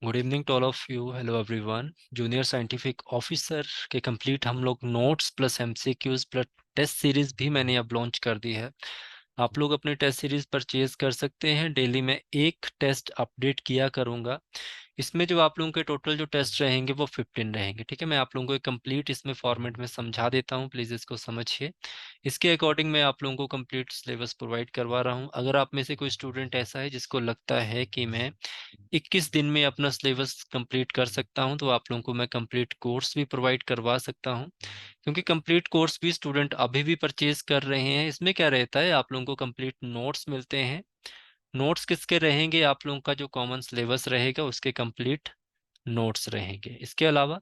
Good evening to all of you. Hello everyone. Junior scientific officer के complete हम लोग notes plus MCQs plus test series भी मैंने अब लॉन्च कर दी है। आप लोग अपनी टेस्ट सीरीज परचेज कर सकते हैं। डेली मैं एक टेस्ट अपडेट किया करूंगा। इसमें जो आप लोगों के टोटल जो टेस्ट रहेंगे वो 15 रहेंगे। ठीक है, मैं आप लोगों को एक कंप्लीट इसमें फॉर्मेट में समझा देता हूँ, प्लीज़ इसको समझिए। इसके अकॉर्डिंग मैं आप लोगों को कंप्लीट सिलेबस प्रोवाइड करवा रहा हूँ। अगर आप में से कोई स्टूडेंट ऐसा है जिसको लगता है कि मैं 21 दिन में अपना सिलेबस कंप्लीट कर सकता हूं, तो आप लोगों को मैं कंप्लीट कोर्स भी प्रोवाइड करवा सकता हूं। क्योंकि कंप्लीट कोर्स भी स्टूडेंट अभी भी परचेज कर रहे हैं। इसमें क्या रहता है, आप लोगों को कंप्लीट नोट्स मिलते हैं। नोट्स किसके रहेंगे, आप लोगों का जो कॉमन सिलेबस रहेगा उसके कंप्लीट नोट्स रहेंगे। इसके अलावा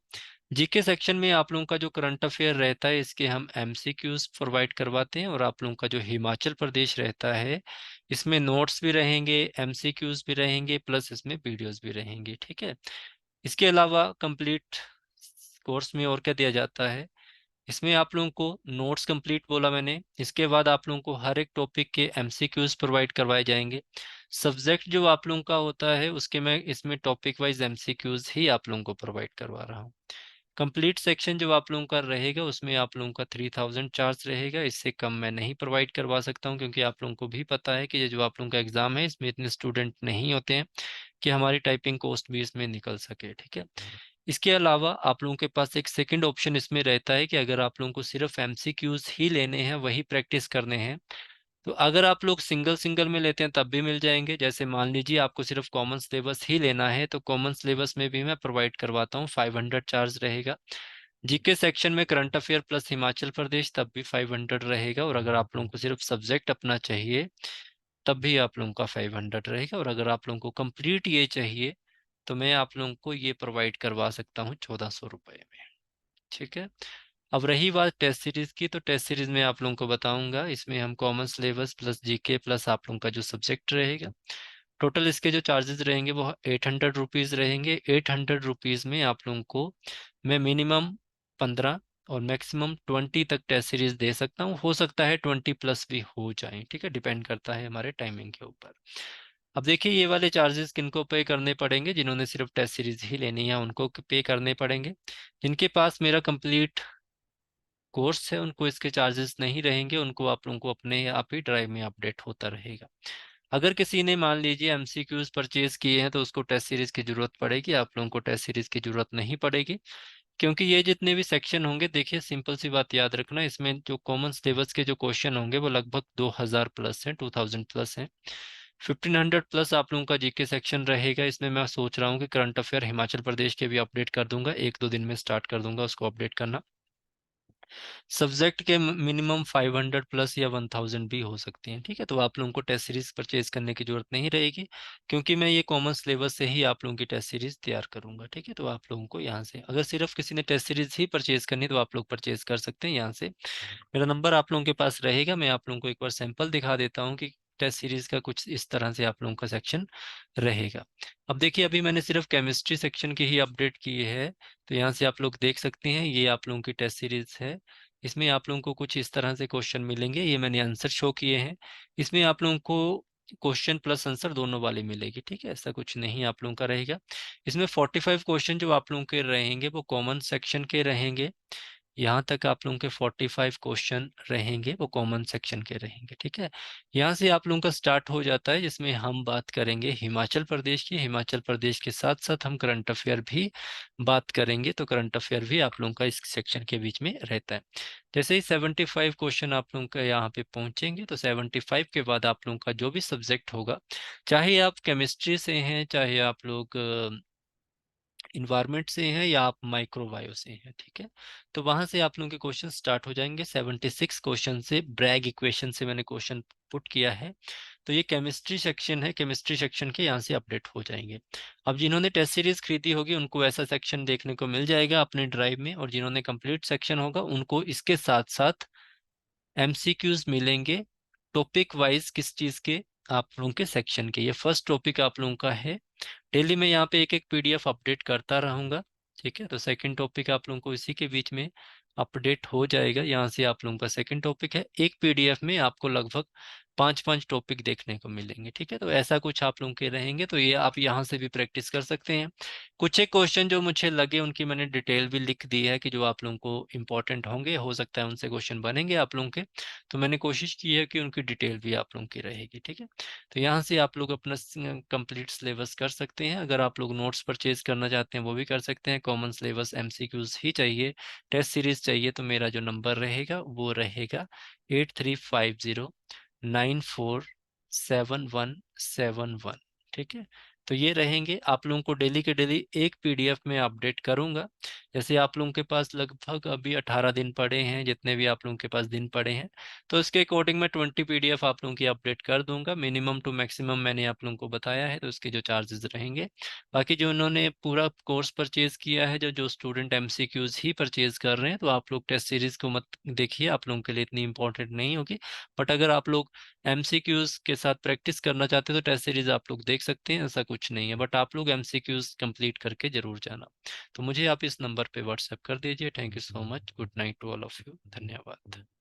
जीके सेक्शन में आप लोगों का जो करंट अफेयर रहता है इसके हम एमसीक्यूज प्रोवाइड करवाते हैं। और आप लोगों का जो हिमाचल प्रदेश रहता है इसमें नोट्स भी रहेंगे, एमसीक्यूज भी रहेंगे, प्लस इसमें वीडियोस भी रहेंगे। ठीक है, इसके अलावा कंप्लीट कोर्स में और क्या दिया जाता है, इसमें आप लोगों को नोट्स कंप्लीट बोला मैंने। इसके बाद आप लोगों को हर एक टॉपिक के एमसीक्यूज प्रोवाइड करवाए जाएंगे। सब्जेक्ट जो आप लोगों का होता है उसके मैं इसमें टॉपिक वाइज एमसीक्यूज ही आप लोगों को प्रोवाइड करवा रहा हूँ। कंप्लीट सेक्शन जो आप लोगों का रहेगा उसमें आप लोगों का 3000 चार्ज रहेगा। इससे कम मैं नहीं प्रोवाइड करवा सकता हूँ, क्योंकि आप लोगों को भी पता है कि ये जो आप लोगों का एग्जाम है इसमें इतने स्टूडेंट नहीं होते हैं कि हमारी टाइपिंग कॉस्ट भी इसमें निकल सके। ठीक है, इसके अलावा आप लोगों के पास एक सेकंड ऑप्शन इसमें रहता है कि अगर आप लोगों को सिर्फ एमसीक्यूज ही लेने हैं, वही प्रैक्टिस करने हैं, तो अगर आप लोग सिंगल सिंगल में लेते हैं तब भी मिल जाएंगे। जैसे मान लीजिए आपको सिर्फ कॉमन सिलेबस ही लेना है, तो कॉमन सिलेबस में भी मैं प्रोवाइड करवाता हूँ, 500 चार्ज रहेगा। जीके सेक्शन में current affair plus Himachal Pradesh तब भी 500 रहेगा। और अगर आप लोगों को सिर्फ सब्जेक्ट अपना चाहिए तब भी आप लोगों का 500 रहेगा। और अगर आप लोगों को कंप्लीट ये चाहिए तो मैं आप लोगों को ये प्रोवाइड करवा सकता हूँ 1400 रुपये में। ठीक है, अब रही बात टेस्ट सीरीज की, तो टेस्ट सीरीज में आप लोगों को बताऊंगा। इसमें हम common syllabus plus GK plus आप लोगों का जो सब्जेक्ट रहेगा, टोटल इसके जो चार्जेस रहेंगे वो 800 रुपीज़ रहेंगे। 800 रुपीज़ में आप लोगों को मैं मिनिमम 15 और मैक्सिमम 20 तक टेस्ट सीरीज दे सकता हूँ। हो सकता है 20 प्लस भी हो जाए। ठीक है, डिपेंड करता है हमारे टाइमिंग के ऊपर। अब देखिए ये वाले चार्जेस किनको पे करने पड़ेंगे, जिन्होंने सिर्फ टेस्ट सीरीज ही लेनी है उनको पे करने पड़ेंगे। जिनके पास मेरा कंप्लीट कोर्स है उनको इसके चार्जेस नहीं रहेंगे, उनको आप लोगों को अपने आप ही ड्राइव में अपडेट होता रहेगा। अगर किसी ने मान लीजिए एमसीक्यूज परचेज किए हैं तो उसको टेस्ट सीरीज की जरूरत पड़ेगी, आप लोगों को टेस्ट सीरीज की जरूरत नहीं पड़ेगी। क्योंकि ये जितने भी सेक्शन होंगे, देखिए सिंपल सी बात याद रखना, इसमें जो कॉमन सिलेबस के जो क्वेश्चन होंगे वो लगभग 2000 प्लस हैं, 2000 प्लस हैं। 1500 प्लस आप लोगों का जीके सेक्शन रहेगा। इसमें मैं सोच रहा हूँ कि करंट अफेयर हिमाचल प्रदेश के भी अपडेट कर दूंगा, 1-2 दिन में स्टार्ट कर दूंगा उसको अपडेट करना। सब्जेक्ट के मिनिमम 500 प्लस या 1000 भी हो सकती हैं। ठीक है, तो आप लोगों को टेस्ट सीरीज परचेज करने की जरूरत नहीं रहेगी, क्योंकि मैं ये कॉमन सिलेबस से ही आप लोगों की टेस्ट सीरीज तैयार करूंगा। ठीक है, तो आप लोगों को यहाँ से अगर सिर्फ किसी ने टेस्ट सीरीज ही परचेज करनी है तो आप लोग परचेज कर सकते हैं यहाँ से। मेरा नंबर आप लोगों के पास रहेगा। मैं आप लोगों को एक बार सैंपल दिखा देता हूँ कि टेस्ट सीरीज का कुछ इस तरह से आप लोगों का सेक्शन रहेगा। अब देखिए अभी मैंने सिर्फ केमिस्ट्री सेक्शन की ही अपडेट की है, तो यहाँ से आप लोग देख सकते हैं ये आप लोगों की टेस्ट सीरीज है। इसमें आप लोगों को कुछ इस तरह से क्वेश्चन मिलेंगे, ये मैंने आंसर शो किए हैं। इसमें आप लोगों को क्वेश्चन प्लस आंसर दोनों वाली मिलेगी। ठीक है, ऐसा कुछ नहीं आप लोगों का रहेगा। इसमें 45 क्वेश्चन जो आप लोगों के रहेंगे वो कॉमन सेक्शन के रहेंगे। यहाँ तक आप लोगों के 45 क्वेश्चन रहेंगे वो कॉमन सेक्शन के रहेंगे। ठीक है, यहाँ से आप लोगों का स्टार्ट हो जाता है, जिसमें हम बात करेंगे हिमाचल प्रदेश की। हिमाचल प्रदेश के साथ साथ हम करंट अफेयर भी बात करेंगे, तो करंट अफेयर भी आप लोगों का इस सेक्शन के बीच में रहता है। जैसे ही 75 क्वेश्चन आप लोगों का यहाँ पे पहुंचेंगे, तो 75 के बाद आप लोगों का जो भी सब्जेक्ट होगा, चाहे आप केमिस्ट्री से हैं, चाहे आप लोग इन्वायरमेंट से हैं, या आप माइक्रोबायो से हैं, ठीक है, तो वहां से आप लोगों के क्वेश्चन स्टार्ट हो जाएंगे। 76 क्वेश्चन से ब्रैग इक्वेशन से मैंने क्वेश्चन पुट किया है, तो ये केमिस्ट्री सेक्शन है। केमिस्ट्री सेक्शन के यहाँ से अपडेट हो जाएंगे। अब जिन्होंने टेस्ट सीरीज खरीदी होगी उनको ऐसा सेक्शन देखने को मिल जाएगा अपने ड्राइव में, और जिन्होंने कंप्लीट सेक्शन होगा उनको इसके साथ साथ एमसीक्यूज मिलेंगे टॉपिक वाइज। किस चीज के, आप लोगों के सेक्शन के। ये फर्स्ट टॉपिक आप लोगों का है। डेली मैं यहाँ पे एक एक पीडीएफ अपडेट करता रहूंगा। ठीक है, तो सेकंड टॉपिक आप लोगों को इसी के बीच में अपडेट हो जाएगा। यहाँ से आप लोगों का सेकंड टॉपिक है। एक पीडीएफ में आपको लगभग पांच पांच टॉपिक देखने को मिलेंगे। ठीक है, तो ऐसा कुछ आप लोगों के रहेंगे, तो ये आप यहाँ से भी प्रैक्टिस कर सकते हैं। कुछ एक क्वेश्चन जो मुझे लगे उनकी मैंने डिटेल भी लिख दी है कि जो आप लोगों को इम्पोर्टेंट होंगे, हो सकता है उनसे क्वेश्चन बनेंगे आप लोगों के, तो मैंने कोशिश की है कि उनकी डिटेल भी आप लोगों की रहेगी। ठीक है, तो यहाँ से आप लोग अपना कंप्लीट सिलेबस कर सकते हैं। अगर आप लोग नोट्स परचेज करना चाहते हैं वो भी कर सकते हैं। कॉमन सिलेबस एमसीक्यूज ही चाहिए, टेस्ट सीरीज चाहिए, तो मेरा जो नंबर रहेगा वो रहेगा 8350947171। ठीक है, तो ये रहेंगे। आप लोगों को डेली के डेली एक पीडीएफ में अपडेट करूंगा। जैसे आप लोगों के पास लगभग अभी 18 दिन पड़े हैं, जितने भी आप लोगों के पास दिन पड़े हैं, तो इसके अकॉर्डिंग मैं 20 पीडीएफ आप लोगों की अपडेट कर दूंगा। मिनिमम टू मैक्सिमम मैंने आप लोगों को बताया है, तो इसके जो चार्जेस रहेंगे। बाकी जो उन्होंने पूरा कोर्स परचेज किया है, जो जो स्टूडेंट एमसीक्यूज ही परचेज कर रहे हैं, तो आप लोग टेस्ट सीरीज को मत देखिए, आप लोगों के लिए इतनी इंपॉर्टेंट नहीं होगी। बट अगर आप लोग एमसीक्यूज के साथ प्रैक्टिस करना चाहते हैं तो टेस्ट सीरीज आप लोग देख सकते हैं, ऐसा कुछ नहीं है। बट आप लोग एमसीक्यूज कंप्लीट करके जरूर जाना। तो मुझे आप इस नंबर पे व्हाट्सएप कर दीजिए। Thank you so much. Good night to all of you. धन्यवाद।